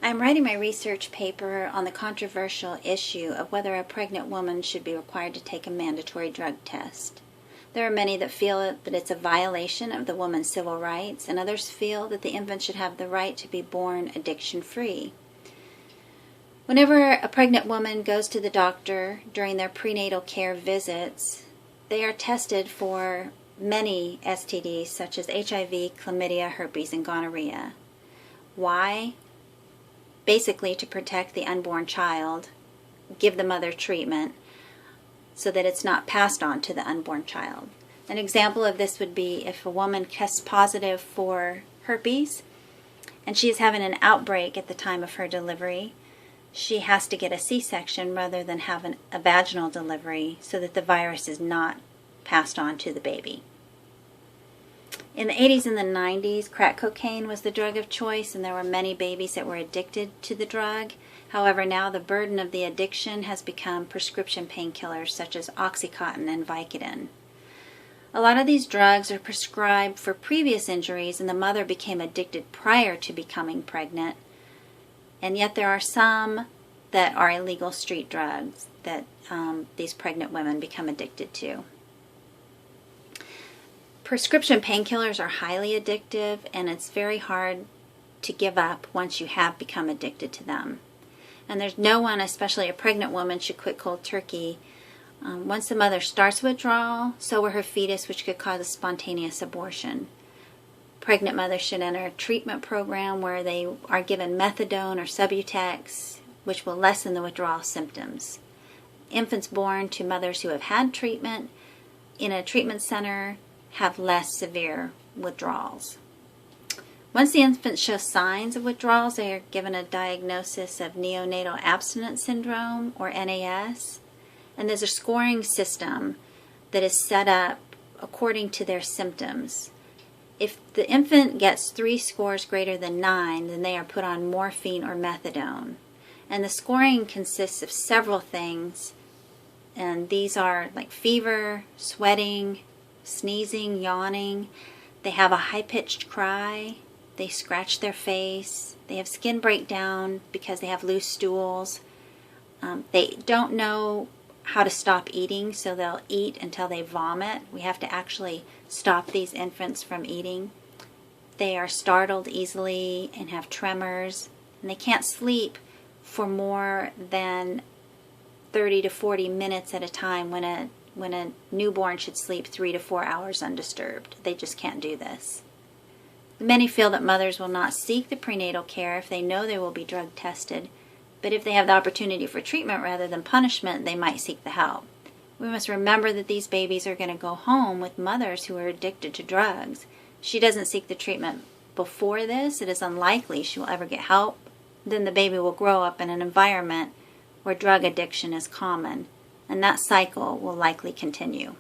I'm writing my research paper on the controversial issue of whether a pregnant woman should be required to take a mandatory drug test. There are many that feel that it's a violation of the woman's civil rights, and others feel that the infant should have the right to be born addiction-free. Whenever a pregnant woman goes to the doctor during their prenatal care visits, they are tested for many STDs such as HIV, chlamydia, herpes, and gonorrhea. Why? Basically to protect the unborn child, give the mother treatment so that it's not passed on to the unborn child. An example of this would be if a woman tests positive for herpes and she is having an outbreak at the time of her delivery, she has to get a C-section rather than have a vaginal delivery so that the virus is not passed on to the baby. In the 80s and the 90s, crack cocaine was the drug of choice, and there were many babies that were addicted to the drug. However, now the burden of the addiction has become prescription painkillers such as Oxycontin and Vicodin. A lot of these drugs are prescribed for previous injuries, and the mother became addicted prior to becoming pregnant. And yet there are some that are illegal street drugs that these pregnant women become addicted to. Prescription painkillers are highly addictive, and it's very hard to give up once you have become addicted to them. And there's no one, especially a pregnant woman, should quit cold turkey. Once the mother starts withdrawal, so will her fetus, which could cause a spontaneous abortion. Pregnant mothers should enter a treatment program where they are given methadone or Subutex, which will lessen the withdrawal symptoms. Infants born to mothers who have had treatment in a treatment center have less severe withdrawals. Once the infants show signs of withdrawals, they are given a diagnosis of neonatal abstinence syndrome, or NAS, and there's a scoring system that is set up according to their symptoms. If the infant gets 3 scores greater than 9, then they are put on morphine or methadone. And the scoring consists of several things, and these are like fever, sweating, sneezing, yawning. They have a high-pitched cry. They scratch their face. They have skin breakdown because they have loose stools. They don't know how to stop eating, so they'll eat until they vomit. We have to actually stop these infants from eating. They are startled easily and have tremors, and they can't sleep for more than 30 to 40 minutes at a time when a newborn should sleep 3 to 4 hours undisturbed. They just can't do this. Many feel that mothers will not seek the prenatal care if they know they will be drug tested, but if they have the opportunity for treatment rather than punishment, they might seek the help. We must remember that these babies are going to go home with mothers who are addicted to drugs. If she doesn't seek the treatment before this, it is unlikely she will ever get help. Then the baby will grow up in an environment where drug addiction is common, and that cycle will likely continue.